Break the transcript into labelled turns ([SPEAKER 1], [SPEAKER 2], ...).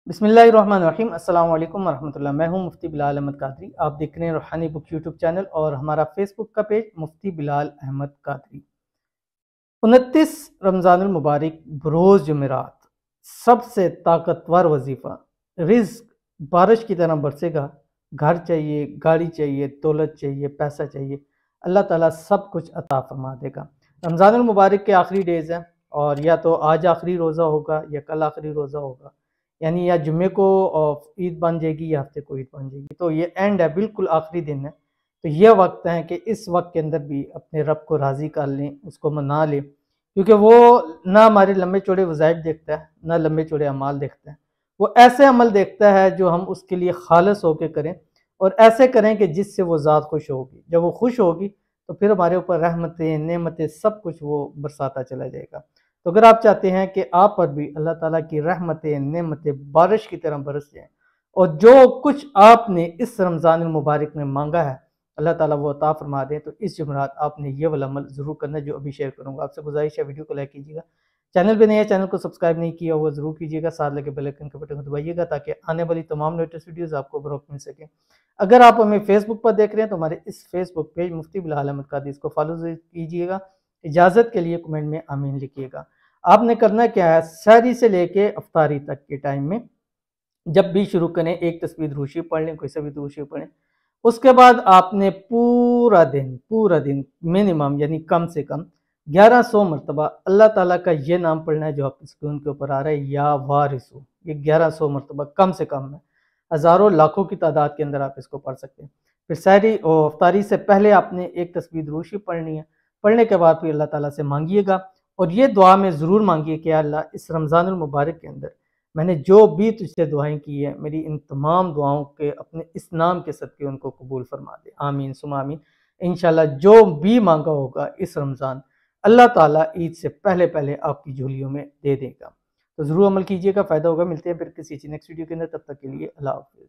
[SPEAKER 1] बिस्मिल्लाहिर्रहमानिर्रहीम। अस्सलाम वालेकुम वरहमतुल्लाह। मैं हूं मुफ्ती बिलाल अहमद कादरी। आप देख रहे हैं रूहानी बुक यूट्यूब चैनल और हमारा फेसबुक का पेज मुफ्ती बिलाल अहमद कादरी। 29 रमज़ानुल मुबारक बरोज़ जुमेरात सबसे ताकतवर वजीफ़ा, रिज़्क बारिश की तरह बरसेगा। घर चाहिए, गाड़ी चाहिए, दौलत चाहिए, पैसा चाहिए, अल्लाह ताला सब कुछ अता फरमा देगा। रमज़ानुल मुबारक के आखिरी डेज़ हैं और या तो आज आखिरी रोज़ा होगा या कल आखिरी रोज़ा होगा, यानी या जुम्मे को ईद बन जाएगी या हफ्ते को ईद बन जाएगी। तो ये एंड है, बिल्कुल आखिरी दिन है। तो ये वक्त है कि इस वक्त के अंदर भी अपने रब को राज़ी कर लें, उसको मना लें, क्योंकि वो ना हमारे लंबे चौड़े वज़ाइफ देखता है, ना लंबे चौड़े अमाल देखता है। वो ऐसे अमल देखता है जो हम उसके लिए खालिस होकर करें और ऐसे करें कि जिससे वो ज़ात खुश होगी। जब वो खुश होगी तो फिर हमारे ऊपर रहमतें, नेमतें, सब कुछ वो बरसाता चला जाएगा। तो अगर आप चाहते हैं कि आप पर भी अल्लाह ताला की रहमतें, नेमतें बारिश की तरह बरस जाएं और जो कुछ आपने इस रमज़ान मुबारक में मांगा है अल्लाह ताला वो अता फरमा दें, तो इस जुमेरात आपने ये वाला अमल ज़रूर करना है जो अभी शेयर करूँगा। आपसे गुजारिश है वीडियो को लाइक कीजिएगा, चैनल पे नए हैं चैनल को सब्सक्राइब नहीं किया हुआ ज़रूर कीजिएगा, साथ लगे बेल आइकन के बटन को दबाइएगा ताकि आने वाली तमाम लेटेस्ट वीडियोज़ आपको बर वक्त मिल सकें। अगर आप हमें फेसबुक पर देख रहे हैं तो हमारे इस फेसबुक पेज मुफ्ती बिलाल अहमद कादरी इसको फॉलो कीजिएगा। इजाज़त के लिए कमेंट में आमीन लिखिएगा। आपने करना क्या है, सहरी से लेके अफ्तारी तक के टाइम में जब भी शुरू करें एक तस्बीह दुरूद पढ़ लें, कोई सा भी दुरूद पढ़ें। उसके बाद आपने पूरा दिन मिनिमम यानी कम से कम 1100 मरतबा अल्लाह ताला का ये नाम पढ़ना है जो आपकी स्क्रीन के ऊपर आ रहा है, या वारिसु। ये 1100 मरतबा कम से कम है, हज़ारों लाखों की तादाद के अंदर आप इसको पढ़ सकते हैं। फिर सहरी और अफ्तारी से पहले आपने एक तस्बीह दुरूद पढ़नी है। पढ़ने के बाद फिर अल्लाह ताला से मांगिएगा और ये दुआ में ज़रूर मांगिए कि अल्लाह इस रमज़ानुल मुबारक के अंदर मैंने जो भी तुझसे दुआएं की है, मेरी इन तमाम दुआओं के अपने इस नाम के सदके उनको कबूल फरमा दे। आमीन सुमा आमीन। इंशाल्लाह जो भी मांगा होगा इस रमज़ान अल्लाह ताला ईद से पहले पहले आपकी झोलियों में दे देगा। तो ज़रूर अमल कीजिएगा, फ़ायदा होगा। मिलते हैं फिर किसी नेक्स्ट वीडियो के अंदर, तब तक के लिए अल्लाह हाफ़िज़।